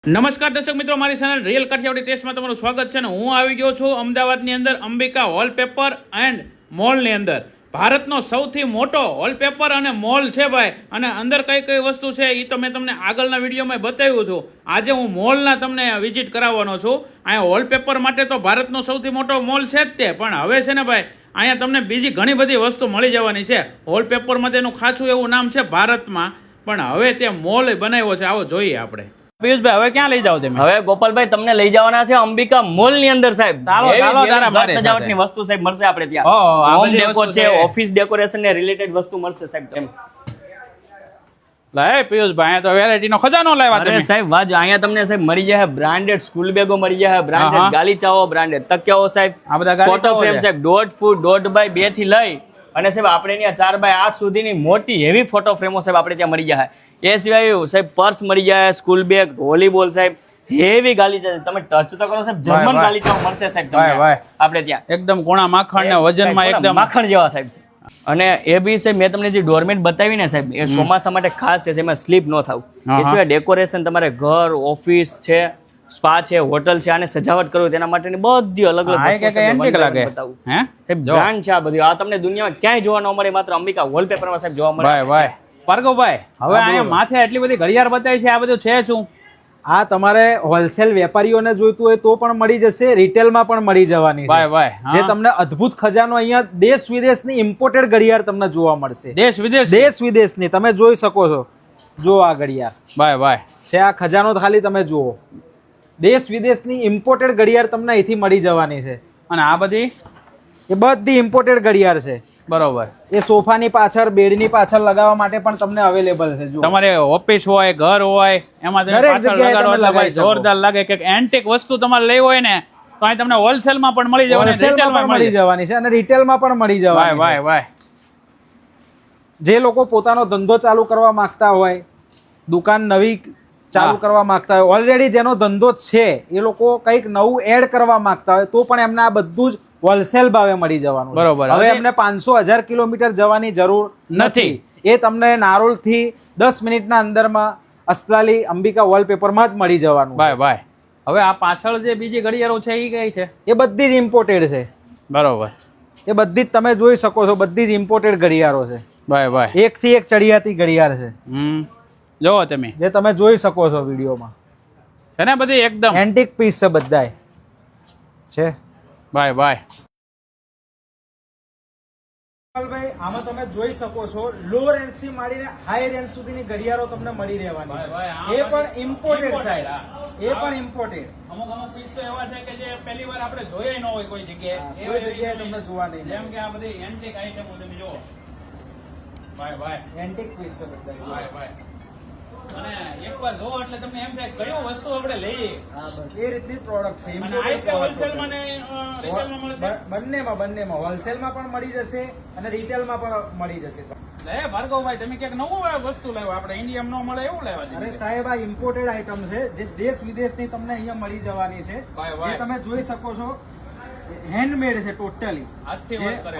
નમસ્કાર દર્શક મિત્રો, મારી ચેનલ રિયલ કાઠિયાવાડી ટેસ્ટમાં તમારું સ્વાગત છે. હું આવી ગયો છું અમદાવાદની અંદર અંબિકા વોલપેપર એન્ડ મોલની અંદર. ભારતનો સૌથી મોટો વોલપેપર અને મોલ છે ભાઈ. અને અંદર કઈ કઈ વસ્તુ છે એ તો મેં તમને આગળના વિડીયોમાં બતાવ્યું હતું. આજે હું મોલના તમને વિઝિટ કરાવવાનો છું. અહીંયા વોલપેપર માટે તો ભારતનો સૌથી મોટો મોલ છે જ તે, પણ હવે છે ને ભાઈ અહીંયા તમને બીજી ઘણી બધી વસ્તુ મળી જવાની છે. વોલપેપરમાં તેનું ખાસું એવું નામ છે ભારતમાં, પણ હવે તે મોલ બનાવ્યો છે. આવો જોઈએ આપણે. પિયુષભાઈ હવે ક્યાં લઈ જાવ તમે? હવે ગોપાલભાઈ તમને લઈ જવાના છે અંબિકા મોલ ની અંદર સાહેબ. સજાવટ ની વસ્તુ સાહેબ મળશે આપણે ત્યાં. હોમ ડેકોર છે, ઓફિસ ડેકોરેશન ને રિલેટેડ વસ્તુ મળશે સાહેબ. લાય પિયુષભાઈ, અહીંયા તો વેરાયટી નો ખજાનો લાવ્યા તમે. સાહેબ વાજ અહીંયા તમને સાહેબ મળી જાય બ્રાન્ડેડ સ્કૂલ બેગો મળી જાય, બ્રાન્ડેડ ગાલીચાઓ, બ્રાન્ડેડ તકિયાઓ સાહેબ. આ બધા ફોટો ફ્રેમ સાહેબ 1.5 ફૂટ 1.5 થી લઈ અને સાહેબ આપણે ત્યાં 4x8 સુધીની મોટી હેવી ફોટો ફ્રેમો સાહેબ આપણે ત્યાં મળી જાય. એ સિવાય સાહેબ પર્સ મળી જાય, સ્કૂલ બેગ, વોલીબોલ સાહેબ, હેવી ગાલીચા તમે ટચ તો કરો સાહેબ, જર્મન ગાલીચાઓ મળશે સાહેબ તમને આપણે ત્યાં. એકદમ કોણા માખણ ને વજનમાં એકદમ માખણ જેવા સાહેબ. અને એ બી સાહેબ મેં તમને જે ડોરમેટ બતાવી ને સાહેબ, એ ચોમાસા માટે ખાસ છે, એમાં સ્લીપ ન થાવ. એ સિવાય ડેકોરેશન તમારે ઘર, ઓફિસ છે, સ્પા છે, હોટલ છે, આને સજાવટ કરવી તેના માટેની બધી અલગ અલગ બ્રાન્ડ છે. આ બધું આ તમને દુનિયામાં ક્યાંય જોવા ન મળે, માત્ર અંબિકા વોલપેપરમાં સાહેબ જોવા મળે. ભાર્ગવભાઈ, હવે અહીંયા માથે આટલી બધી ઘડિયાળ બતાવી છે, આ બધું છે શું? આ તમારે હોલસેલ વેપારીઓને જોઈતું હોય તો પણ મળી જશે, રિટેલમાં પણ મળી જવાની છે. જે તમને અદ્ભુત ખજાનો અહીંયા દેશ વિદેશની ઇમ્પોર્ટેડ ઘડિયાળ તમને જોવા મળશે. દેશ વિદેશની તમે જોઈ શકો છો. જો આ ઘડિયાળ છે, આ ખજાનો ખાલી તમે જુઓ. દેશ વિદેશની ઇમ્પોર્ટેડ ઘડિયાળ તમને અહીંથી મળી જવાની છે. અને આ બધી એ બધી ઇમ્પોર્ટેડ ઘડિયાળ છે. બરોબર. એ સોફાની પાછળ, બેડની પાછળ લગાવવા માટે પણ તમને અવેલેબલ છે. તમારે ઓફિસ હોય, ઘર હોય, એમાં તમે પાછળ લગાડો એટલે ભાઈ જોરદાર લાગે. કે એન્ટિક વસ્તુ તમારે લેવી હોય ને તો અહીં તમને હોલસેલમાં પણ મળી જવાની, રિટેલમાં મળી જવાની છે, અને રિટેલમાં પણ મળી જવાની. વાહ. જે લોકો પોતાનો ધંધો ચાલુ કરવા માંગતા હોય, દુકાન નવી ચાલુ કરવા માંગતા હોય, ઓલરેડી જેનો ધંધો છે એ લોકો કંઈક નવું એડ કરવા માંગતા હોય તો પણ એમને આ બધું જ હોલસેલ ભાવે મળી જવાનું. બરોબર. હવે એમને 500,000 કિલોમીટર જવાની જરૂર નથી. એ તમને નારોલ થી 10 મિનિટના અંદરમાં અસલાલી અંબિકા વોલપેપરમાં જ મળી જવાનું. ભાઈ હવે આ પાછળ જે બીજી ઘડિયાળો છે એ કઈ છે? એ બધી જ ઇમ્પોર્ટેડ છે. બરોબર. એ બધી જ તમે જોઈ શકો છો, બધી જ ઇમ્પોર્ટેડ ઘડિયાળો છે. ભાઈ એક થી એક ચડિયાતી ઘડિયાળ છે. જોવો તમે, જે તમે જોઈ શકો છો વિડીયોમાં છે ને, બધી એકદમ એન્ટિક પીસ છે બધાય છે. ભાઈ આમાં તમે જોઈ શકો છો, લો રેન્જ થી માંડીને હાઈ રેન્જ સુધીની ઘડિયાળો તમને મળી રહેવાની છે. એ પણ ઇમ્પોર્ટેડ સાઈડ, એ પણ ઇમ્પોર્ટેડ. અમુક પીસ તો એવા છે કે જે પહેલી વાર આપણે જોયા ન હોય કોઈ જગ્યાએ, કોઈ જગ્યાએ તમને જોવા નહીં. જેમ કે આ બધી એન્ટિક આઈટમો તમે જુઓ. ભાઈ એન્ટિક પીસ છે બધા. ભાઈ અને એકવાર જો એટલે તમને એમ થાય કયો વસ્તુ આપણે લઈએ. હા, બસ એ રીતની પ્રોડક્ટ છે. અને આ રીતે હોલસેલમાં ને રિટેલમાં મળશે. બંનેમાં હોલસેલમાં પણ મળી જશે અને રિટેલમાં પણ મળી જશે. લે ભાર્ગવભાઈ, તમે ક્યાંક નવું વસ્તુ લાવ્યો, આપણે ઇન્ડિયામાં ન મળે એવું લાવ્યા છે. અરે સાહેબ, આ ઇમ્પોર્ટેડ આઈટમ છે જે દેશ વિદેશની તમને અહીંયા મળી જવાની છે. જે તમે જોઈ શકો છો, હેન્ડમેડ છે, ટોટલી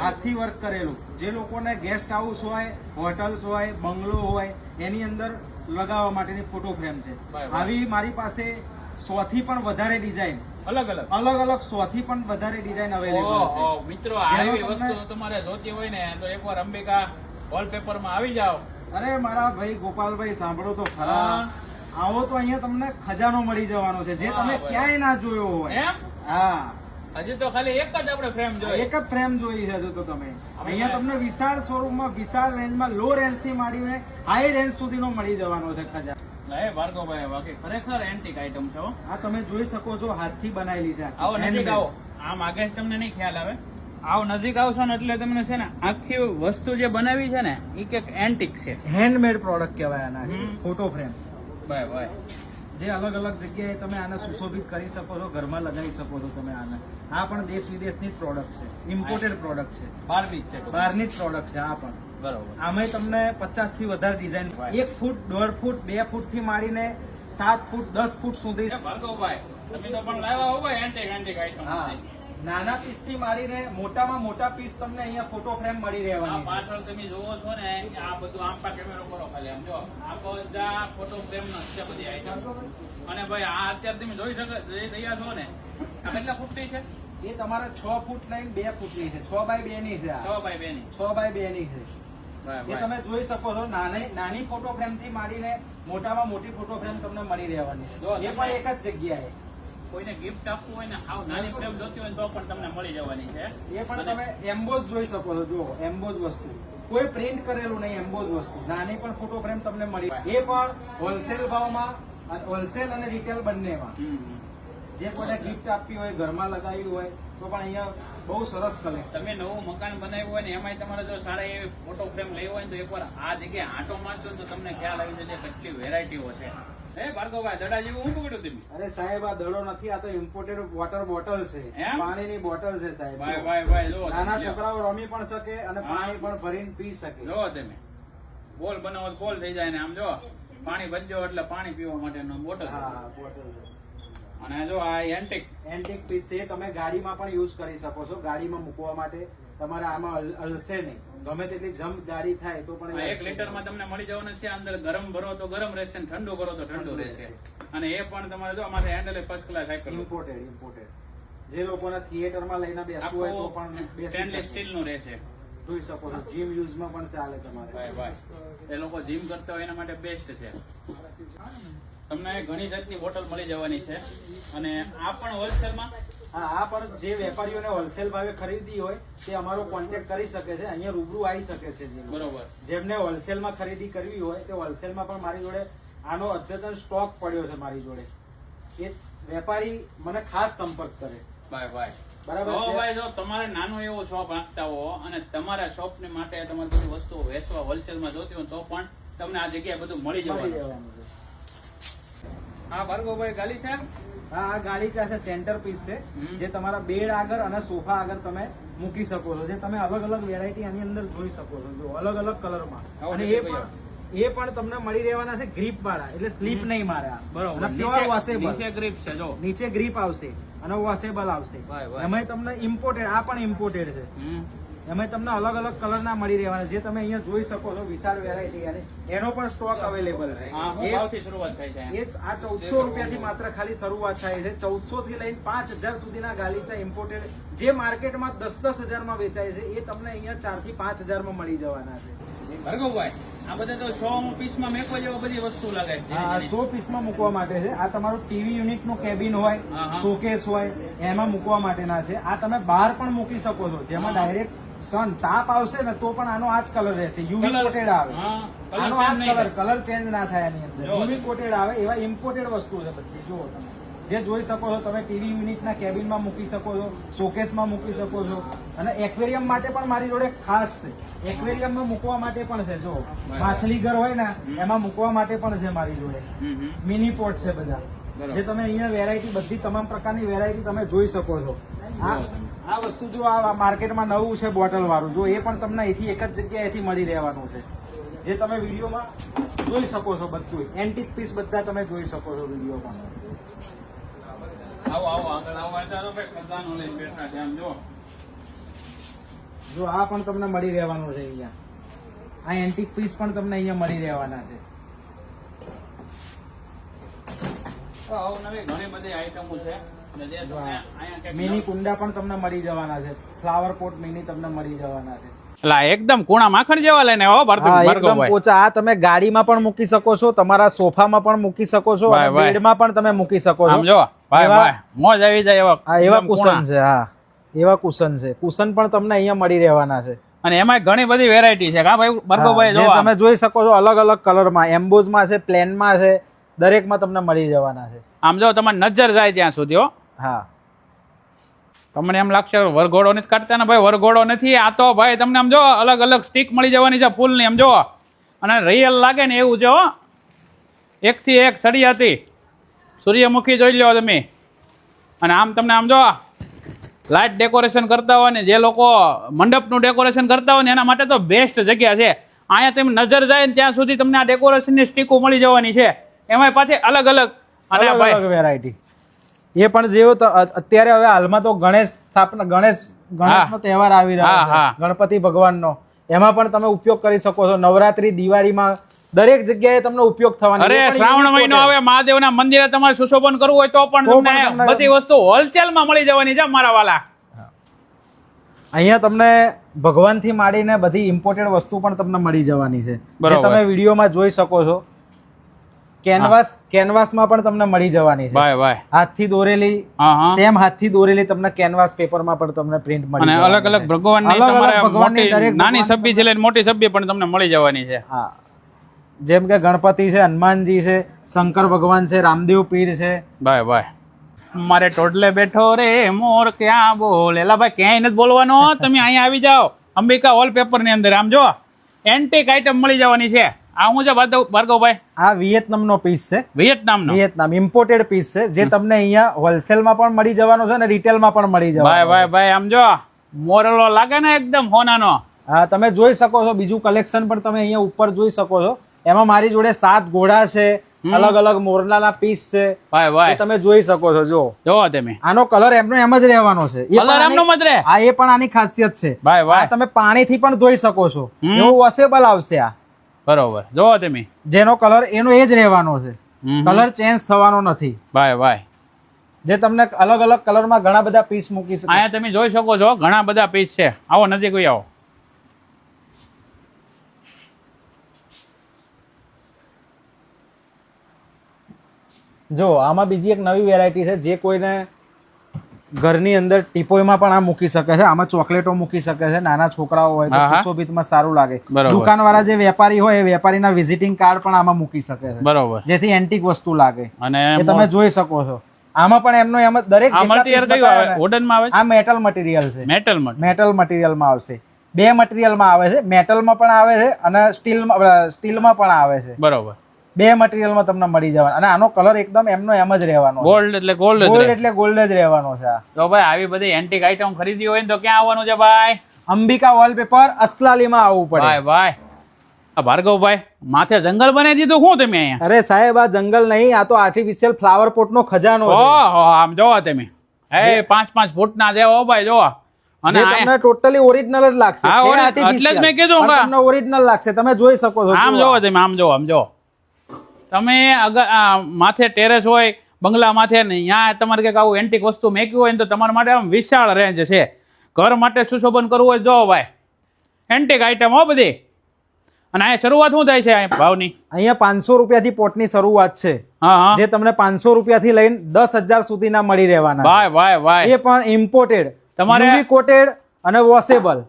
હાથથી વર્ક કરેલું. જે લોકોને ગેસ્ટ હાઉસ હોય, હોટલ્સ હોય, બંગલો હોય, એની અંદર લગાવવા માટેની ફોટો ફ્રેમ છે. આવી મારી પાસે 100 થી પણ વધારે ડિઝાઇન, અલગ અલગ 100 થી પણ વધારે ડિઝાઇન અવેલેબલ છે. મિત્રો, આવી વસ્તુ તમારે જોતી હોય ને તો એકવાર અંબિકા વોલપેપરમાં આવી જાઓ. અરે મારા ભાઈ ગોપાલભાઈ, સાંભળો તો ખરા. આવો તો અહીંયા તમને ખજાનો મળી જવાનો છે જે તમે ક્યાંય ના જોયો હોય. હા, હજી તો ખાલી એક જ આપણે ફ્રેમ જોઈ, એક જ ફ્રેમ જોઈ છે. તો તમે અહીંયા તમને વિશાળ સ્વરૂપમાં, વિશાળ રેન્જમાં, લો રેન્જ થી માંડીને હાઈ રેન્જ સુધીનો મળી જવાનો છે ખજાનો. ભાર્ગવભાઈ, બાકી ખરેખર એન્ટિક આઈટમ છે. આ તમે જોઈ શકો છો, હાથથી બનાવેલી છે. આવો નજીક આવો, આમ આગે તમને નહીં ખ્યાલ આવે. આવો નજીક આવશો ને એટલે તમને છે ને આખી વસ્તુ જે બનાવી છે ને એ કંઈક એન્ટિક છે, હેન્ડમેડ પ્રોડક્ટ કહેવાય આના. ફોટો ફ્રેમ ભાઈ જે અલગ અલગ જગ્યાએ તમે આને સુશોભિત કરી શકો છો, ઘરમાં લગાવી શકો છો તમે આને. આ પણ દેશ વિદેશની જ પ્રોડક્ટ છે, ઇમ્પોર્ટેડ પ્રોડક્ટ છે, બહારની જ પ્રોડક્ટ છે. આ પણ બરોબર. આમાં તમને 50 થી વધારે ડિઝાઇન, 1 ફૂટ, 1.5 ફૂટ, 2 ફૂટ થી માંડીને 7 ફૂટ, 10 ફૂટ સુધી. ભાર્ગવભાઈ, તમે તો પણ લાવ્યા હો ભાઈ એન્ટિક આઈટમ. નાના પીસ થી માંડીને મોટામાં મોટા પીસ તમને અહીંયા ફોટો ફ્રેમ મળી આ રહેવાની છે. પાછળ તમે જોવો છો ને આ બધું આમ પા કેમેરો કરો ખાલી આમ જો આ બધા ફોટો ફ્રેમ નો છે બધી આઈટમ. અને ભાઈ આ અત્યારે તમે જોઈ રહ્યા છો ને આ કેટલા ફૂટની છે? એ તમારે 6 ફૂટ લઈને 2 ફૂટની છે, 6 બાય 2 ની છે આ. 6 બાય 2 ની. 6 બાય 2 ની છે. ભાઈ એ તમે જોઈ શકો છો. નાની ફોટો ફ્રેમ થી માંડીને મોટામાં મોટી ફોટો ફ્રેમ તમને મળી રહેવાની જો છે. એ પણ એક જ જગ્યાએ. કોઈને ગિફ્ટ આપવું હોય ને આવ નાની ફ્રેમ જોતી હોય ને તો પણ તમને મળી જવાની છે. એ પણ તમે એમ્બોઝ જોઈ શકો છો. જુઓ એમ્બોઝ વસ્તુ, કોઈ પ્રિન્ટ કરેલું નહીં, એમ્બોઝ વસ્તુ. નાની પણ ફોટો ફ્રેમ તમને મળી. એ પણ હોલસેલ ભાવમાં, હોલસેલ અને રિટેલ બંનેમાં. જે કોઈને ગિફ્ટ આપવી હોય, ઘરમાં લગાવી હોય તો પણ અહીંયા બહુ સરસ કલેક્શન. તમે નવું મકાન બનાવ્યું હોય ને એમાંય તમારે જો સારા એવી ફોટો ફ્રેમ લેવો હોય ને તો એકવાર આ જગ્યાએ આંટો મારશો ને તો તમને ખ્યાલ આવી જશે કેટલી વેરાયટીઓ છે. હે ભાર્ગવભાઈ, દડા જેવું હું પકડ્યું તમે? અરે સાહેબ, આ દડો નથી, આ તો ઇમ્પોર્ટેડ વોટર બોટલ છે, એમ? પાણીની બોટલ છે સાહેબ. ભાઈ જો નાના છોકરાઓ રમી પણ શકે અને પાણી પણ ભરીને પી શકે. જો તમે બોલ બનાવો તો બોલ થઈ જાય ને આમ જો પાણી ભરજો એટલે પાણી પીવા માટેનો બોટલ. હા, બોટલ છે. અને જો આ એન્ટિક પીસ છે, તમે ગાડીમાં પણ યુઝ કરી શકો છો. ગાડીમાં મૂકવા માટે તમારે આમાં હલશે નહીં. ગમે તેટલી જમ્પ ગાડી થાય તો પણ 1 લીટરમાં તમને મળી જવાનું છે. અંદર ગરમ ભરો તો ગરમ રહેશે ને ઠંડુ કરો તો ઠંડુ રહેશે. અને એ પણ તમારે જો અમારે હેન્ડલ ફર્સ્ટ ક્લાસ આપ્યું. ઇમ્પોર્ટેડ. જે લોકોને થિયેટરમાં લઈને બેસવું હોય તો પણ બેસી સ્ટેનલેસ શકે. સ્ટીલ નું રહેશે. જોઈ શકો છો. જીમ યુઝમાં પણ ચાલે તમારે. ભાઈ એ લોકો જીમ કરતા હોય એના માટે બેસ્ટ છે. તમને ઘણી જાતની બોટલ મળી જવાની છે. અને આ પણ હોલસેલમાં. હા, આ પણ જે વેપારીઓને હોલસેલ ભાવે ખરીદી હોય તે અમારો કોન્ટેક્ટ કરી શકે છે. અહીંયા રૂબરૂ આવી શકે છે. બરોબર. જેમને હોલસેલમાં ખરીદી કરવી હોય તે હોલસેલમાં પણ મારી જોડે આનો અદ્યતન સ્ટોક પડ્યો છે મારી જોડે. એ વેપારી મને ખાસ સંપર્ક કરે. ભાઈ બરાબર તો છે. ભાઈ જો તમારે નાનો એવો શોપ રાખતા હો અને તમારા શોપ ને માટે તમારે બધી વસ્તુઓ વેચવા હોલસેલમાં જોતી હોય તો પણ તમને આ જગ્યાએ બધું મળી મળી જવાનું છે. જવાનું છે. હા ભાર્ગવભાઈ, ગાલી છે. હા, આ ગાલીચા છે, સેન્ટર પીસ છે. જે તમારા બેડ આગળ અને સોફા આગળ તમે મૂકી શકો છો. જે તમે અલગ અલગ વેરાયટી આની અંદર જોઈ શકો છો. જો અલગ અલગ કલરમાં. અને એ પણ તમને મળી રહેવાના છે ગ્રીપ વાળા, એટલે સ્લીપ નહીં મારે. બરોબર. અને પ્યોર વોશેબલ. નીચે ગ્રીપ છે જો. નીચે ગ્રીપ આવશે અને વોશેબલ આવશે. એમાં તમને ઇમ્પોર્ટેડ, આ પણ ઇમ્પોર્ટેડ છે. એમાં તમને અલગ અલગ કલરના મળી રહેવાના. જે તમે અહીંયા જોઈ શકો છો વિશાળ વેરાયટી, અને એનો પણ સ્ટોક અવેલેબલ છે. હા, હું ભાવથી શરૂઆત થાય છે. એ આ 1400 રૂપિયાથી માત્ર ખાલી શરૂઆત થાય છે. 1400 થી લઈને 5000 સુધીના ગાલીચા ઇમ્પોર્ટેડ જે માર્કેટમાં 10,000 માં વેચાય છે એ તમને અહીંયા 4 થી 5000 માં મળી જવાના છે. ભાર્ગવભાઈ, આ બધા તો 100 પીસમાં મેકો જેવા બધી વસ્તુ લાગે છે. આ 100 પીસમાં મૂકવા માટે છે. આ તમારું ટીવી યુનિટ નું કેબિન હોય, શોકેસ હોય, એમાં મૂકવા માટેના છે. આ તમે બહાર પણ મૂકી શકો છો. જેમાં ડાયરેક્ટ સન તાપ આવશે ને તો પણ આનો આ જ કલર રહેશે. યુવી કોટેડ આવે. આનો આ જ કલર ચેન્જ ના થાય એની અંદર. યુવી કોટેડ આવે. એવા ઇમ્પોર્ટેડ વસ્તુ છે બધી. જુઓ તમે જે જોઈ શકો છો. તમે ટીવી યુનિટના કેબિનમાં મૂકી શકો છો, શોકેસમાં મૂકી શકો છો. અને એક્વેરિયમ માટે પણ મારી જોડે ખાસ છે. એક્વેરિયમમાં મૂકવા માટે પણ છે. જો માછલી ઘર હોય ને એમાં મૂકવા માટે પણ છે મારી જોડે. મિની પોટ છે બધા. જે તમે અહીંયા વેરાયટી, બધી તમામ પ્રકારની વેરાયટી તમે જોઈ શકો છો. આ વસ્તુ જો આ માર્કેટમાં નવું છે બોટલ વાળું, જો એ પણ તમને અહીંથી એક જ જગ્યાએથી મળી રહેવાનું છે. જે તમે વિડીયોમાં જોઈ શકો છો. બધું એન્ટિક પીસ બધા તમે જોઈ શકો છો વિડીયોમાં. આવો આગળ આવો. ચાલો ભાઈ, ખજાનો લઈ બેઠા છે આમ જો. જો આ પણ તમને મળી રહેવાનું છે અહીંયા. આ એન્ટિક પીસ પણ તમને અહીંયા મળી રહેવાના છે. નવી ઘણી બધી આઈટમો છે. મિની કુંડા પણ તમને મળી જવાના છે. ફ્લાવર પોટ મિની તમને મળી જવાના છે. એટલે એકદમ કુણા માખણ જેવા લઈને આવો એકદમ પોચા. આ તમે ગાડીમાં પણ મૂકી શકો છો, તમારા સોફામાં પણ મૂકી શકો છો, બેડમાં પણ તમે મૂકી શકો છો. સમજો ભાઈ, મોજ આવી જાય એવા કુશન છે. હા, એવા કુશન છે. કુશન પણ તમને અહીંયા મળી રહેવાના છે. અને એમાં ઘણી બધી વેરાયટી છે. હા ભાઈ ભાર્ગવભાઈ, જો તમે જોઈ શકો છો અલગ અલગ કલરમાં, એમ્બોઝમાં છે, પ્લેનમાં છે, દરેકમાં તમને મળી જવાના છે. આમ જો તમારી નજર જાય ત્યાં સુધી. હો હા, તમને એમ લાગશે વરઘોડો નથી કાઢતા ને ભાઈ, વરઘોડો નથી. આ તો ભાઈ તમને આમ જો અલગ અલગ સ્ટીક મળી જવાની છે ફૂલની. આમ જો અને રિયલ લાગે ને એવું છે. હો એકથી એક સળિયાતી સૂર્યમુખી જોઈ લો તમે. અને આમ તમને આમ જો લાઇટ ડેકોરેશન કરતા હોય ને, જે લોકો મંડપનું ડેકોરેશન કરતા હોય ને એના માટે તો બેસ્ટ જગ્યા છે. અહીંયા તમે નજર જાય ને ત્યાં સુધી તમને આ ડેકોરેશનની સ્ટીકો મળી જવાની છે. એમાં પાછી અલગ અલગ અને ભાઈ વેરાયટી. એ પણ જેવો અત્યારે હવે હાલમાં તો ગણેશનો તહેવાર આવી રહ્યો છે, ગણપતિ ભગવાનનો, એમાં પણ તમે ઉપયોગ કરી શકો છો. નવરાત્રી, દિવાળીમાં દરેક જગ્યાએ તમને ઉપયોગ થવાનો. અરે શ્રાવણ મહિનો આવે, મહાદેવના મંદિરે તમારે સુશોભન કરવું હોય તો પણ તમને બધી વસ્તુ હોલસેલમાં મળી જવાની છે મારા વાલા. અહીંયા તમને ભગવાનથી માંડીને બધી ઇમ્પોર્ટેડ વસ્તુ પણ તમને મળી જવાની છે, જે તમે વિડીયોમાં જોઈ શકો છો. કેનવાસમાં પણ તમને મળી જવાની છે. ભાઈ ભાઈ હાથથી દોરેલી, સેમ હાથથી દોરેલી તમને કેનવાસ પેપરમાં પણ તમને પ્રિન્ટ મળી અને અલગ અલગ ભગવાનની તમારે મોટી નાની છબી છે લઈને મોટી છબી પણ તમને મળી જવાની છે. હા, જેમ કે ગણપતિ છે, હનુમાનજી છે, શંકર ભગવાન છે, રામદેવ પીર છે. ભાઈ ભાઈ મારે ટોડલે બેઠો રે મોર ક્યાં બોલે. એલા ભાઈ ક્યાંય નથી બોલવાનો, તમે અહીંયા આવી જાઓ અંબિકા વોલપેપર ની અંદર. આમ જો એન્ટિક આઈટમ મળી જવાની છે. આ હું છે ભાર્ગવભાઈ? આ વિયેતનામનો પીસ છે. વિયેતનામ ઇમ્પોર્ટેડ પીસ છે, જે તમને અહીંયા હોલસેલમાં પણ મળી જવાનો છે અને રિટેલમાં પણ મળી જવાનો. ભાઈ આમ જો મોરલો લાગે ને એકદમ હોનાનો. હા, તમે જોઈ શકો છો. બીજું કલેક્શન પણ તમે અહીંયા ઉપર જોઈ શકો છો. એમાં મારી જોડે 7 ઘોડા છે, અલગ અલગ મોરલાના પીસ છે. ભાઈ તમે જોઈ શકો છો. જો તમે આનો કલર એમનો એમ જ રહેવાનો છે. હા, એ પણ આની ખાસિયત છે. ભાઈ તમે પાણીથી પણ ધોઈ શકો છો, એવું વોશેબલ આવશે આ. બરોબર, જો તમે જેનો કલર એનો એ જ રહેવાનો છે, કલર ચેન્જ થવાનો નથી. ભાઈ જે તમને અલગ અલગ કલરમાં ઘણા બધા પીસ મૂકી શકો. અહીંયા તમે જોઈ શકો છો ઘણા બધા પીસ છે. આવો નજીક આવો. જો આમાં બીજી એક નવી વેરાયટી છે, જે કોઈને ઘરની અંદર ટીપોઈમાં પણ આ મૂકી શકે છે. આમાં ચોકલેટો મૂકી શકે છે. નાના છોકરાઓ હોય તો સુશોભિતમાં સારું લાગે. દુકાનવાળા જે વેપારી હોય એ વેપારીના વિઝિટિંગ કાર્ડ પણ આમાં મૂકી શકે છે. બરોબર, જેથી એન્ટિક વસ્તુ લાગે. અને એ તમે જોઈ શકો છો. આમાં પણ એમનો એમ દરેક આ મેટલ મટીરિયલ છે. મેટલ મટીરિયલમાં આવશે. 2 મટીરિયલમાં આવે છે. મેટલમાં પણ આવે છે અને સ્ટીલમાં પણ આવે છે. બરોબર, 2 મટીરિયલમાં તમને મળી જવાનું. અને આનો કલર એકદમ એમનો એમ જ રહેવાનો. ગોલ્ડ એટલે ગોલ્ડ જ રહેવાનો છે. તો ભાઈ આવી બધી એન્ટિક આઈટમ ખરીદી હોય તો ક્યાં આવવાનું છે ભાઈ? અંબિકા વોલપેપર, અસલાલીમાં આવવું પડે. ભાઈ ભાર્ગવભાઈ માથે જંગલ બનાવી દીધું શું તમે અહીંયા? અરે સાહેબ, આ જંગલ નહીં, આ તો આર્ટિફિશિયલ ફ્લાવર પોટ નો ખજાનો છે. ઓહો, આમ જોવો તમે, 5-5 ફૂટના છે. ઓ ભાઈ જોવો, અને તમને ટોટલી ઓરિજિનલ જ લાગશે. એટલે જ મેં કીધું તમને ઓરિજિનલ લાગશે. તમે જોઈ શકો છો. આમ જોવો તમે, આમ જોવો તમે. અગર માથે ટેરેસ હોય, બંગલા માથે ને ત્યાં તમારે કંઈક આવું એન્ટિક વસ્તુ મેક્યું હોય ને તો તમારા માટે આમ વિશાળ રેન્જ છે. ઘર માટે સુશોભન કરવું હોય જો ભાઈ એન્ટિક આઈટમ હો બધી. અને અહીંયા શરૂઆત શું થાય છે ભાવની? અહીંયા 500 રૂપિયાથી પોટની શરૂઆત છે, જે તમને 500 રૂપિયાથી લઈને 10,000 સુધીના મળી રહેવાના. ભાઈ એ પણ ઇમ્પોર્ટેડ, તમારે કોટેડ અને વોશેબલ.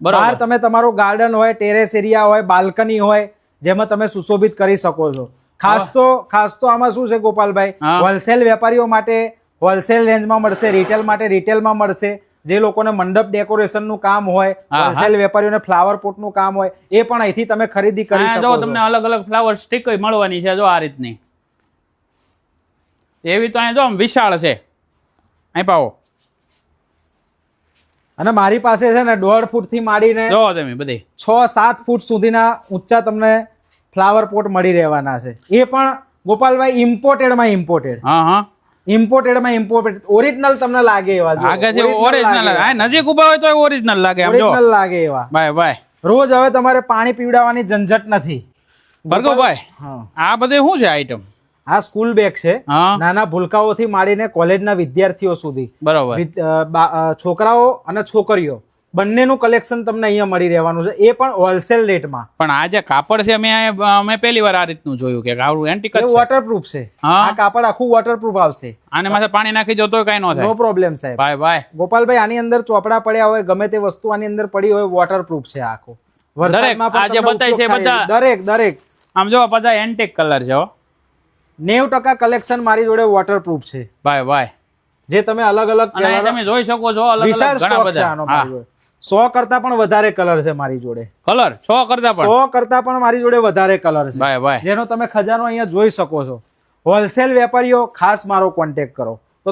બહાર તમે તમારો ગાર્ડન હોય, ટેરેસ એરિયા હોય, બાલ્કની હોય, જેમાં તમે સુશોભિત કરી શકો છો. ખાસ તો આમાં શું છે ગોપાલભાઈ, હોલસેલ વેપારીઓ માટે હોલસેલ રેન્જમાં મળશે, રિટેલ માટે રિટેલમાં મળશે. જે લોકોને મંડપ ડેકોરેશન નું કામ હોય, હોલસેલ વેપારીઓને ફ્લાવર પોટ નું કામ હોય, એ પણ અહીંથી તમે ખરીદી કરી શકો છો. તમને અલગ અલગ ફ્લાવર સ્ટીક મળવાની છે. જો આ રીતની એવી તો અહીંયા જો વિશાળ છે. અહીં પાવો. અને મારી પાસે છે ને 1.5 ફૂટ થી માંડીને જો તમે બધી 6-7 ફૂટ સુધીના ઊંચા તમને ફ્લાવર પોટ મળી રહેવાના છે. એ પણ ગોપાલભાઈ ઇમ્પોર્ટેડમાં ઇમ્પોર્ટેડ ઓરિજિનલ તમને લાગે એવા. નજીક ઉભા હોય તો ઓરિજિનલ લાગે એવા. ભાઈ રોજ હવે તમારે પાણી પીવડાવવાની ઝંઝટ નથી. ભાર્ગવભાઈ, આ બધે શું છે આઈટમ? આ સ્કૂલ બેગ છે, નાના ભૂલકાઓથી માંડીને કોલેજના વિદ્યાર્થીઓ સુધી. બરોબર, છોકરાઓ અને છોકરીઓ બંનેનું કલેક્શન તમને અહીંયા મળી રહેવાનું છે. એ પણ હોલસેલ રેટમાં. પણ આ જે કાપડ છે મેં પહેલી વાર આ રીતનું જોયું કે આવું એન્ટિક છે. વોટરપ્રૂફ છે. આ કાપડ આખું વોટરપ્રૂફ આવશે. આને માથે પાણી નાખી જો તો કઈ ન થાય. નો પ્રોબ્લેમ સાહેબ. ભાઈ ગોપાલભાઈ, આની અંદર ચોપડા પડ્યા હોય, ગમે તે વસ્તુ આની અંદર પડી હોય, વોટરપ્રૂફ છે આખું. વરસાદમાં પણ જે બતાય છે બધા દરેક આમ જો બધા એન્ટિક કલર છે. 90% કલેક્શન મારી જોડે વોટરપ્રૂફ છે. ભાઈ જે તમે અલગ અલગ તમે જોઈ શકો છો. અલગ ઘણા બધા 100 કરતા પણ વધારે કલર છે મારી જોડે. 100 કરતા પણ મારી જોડે વધારે કલર છે. ભાઈ જેનો તમે ખજાનો અહીંયા જોઈ શકો છો. હોલસેલ વેપારીઓ ખાસ મારો કોન્ટેક્ટ કરો. તો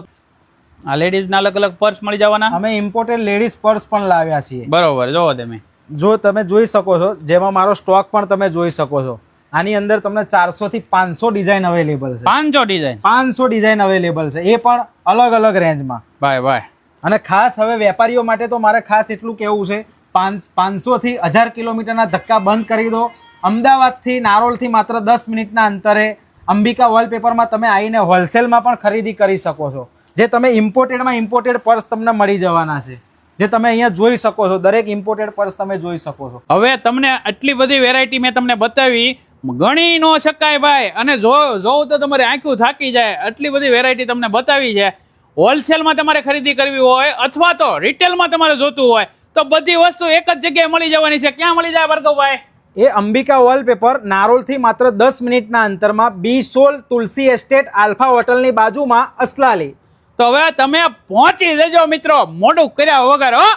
આ લેડીઝ ના અલગ અલગ પર્સ મળી જવાના. અમે ઇમ્પોર્ટેડ લેડીઝ પર્સ પણ લાવ્યા છીએ. બરોબર, જો તમે જોઈ શકો છો. જેમાં મારો સ્ટોક પણ તમે જોઈ શકો છો. આની અંદર તમને 400 થી 500 ડિઝાઇન અવેલેબલ છે. 500 ડિઝાઇન 500 ડિઝાઇન અવેલેબલ છે, એ પણ અલગ અલગ રેન્જમાં. ભાઈ અને ખાસ હવે વેપારીઓ માટે તો મારે ખાસ એટલું કહેવું છે, 500 થી 1000 કિલોમીટરના ધક્કા બંધ કરી દો. અમદાવાદથી નારોલથી માત્ર 10 મિનિટના અંતરે અંબિકા વોલપેપરમાં તમે આવીને હોલસેલમાં પણ ખરીદી કરી શકો છો. જે તમે ઇમ્પોર્ટેડ પર્સ તમને મળી જવાના છે, જે તમે અહીંયા જોઈ શકો છો. દરેક ઇમ્પોર્ટેડ પર્સ તમે જોઈ શકો છો. હવે તમને આટલી બધી વેરાયટી મેં તમને બતાવી, ગણી ન શકાય ભાઈ, અને જોવું તો તમારી આંખું થાકી જાય. આટલી બધી વેરાયટી તમને બતાવી છે. હોલસેલમાં તમારે ખરીદી કરવી હોય અથવા તો રિટેલમાં તમારે જોતું હોય તો બધી વસ્તુ એક જ જગ્યાએ મળી જવાની છે. ક્યાં મળી જાય ભાર્ગવભાઈ? એ અંબિકા વોલપેપર નારોલથી માત્ર 10 મિનિટના અંતરમાં B16 તુલસી એસ્ટેટ આલ્ફા હોટલની બાજુમાં અસલાલી. તો હવે તમે પહોંચી જજો મિત્રો, મોડું કર્યા વગર હો.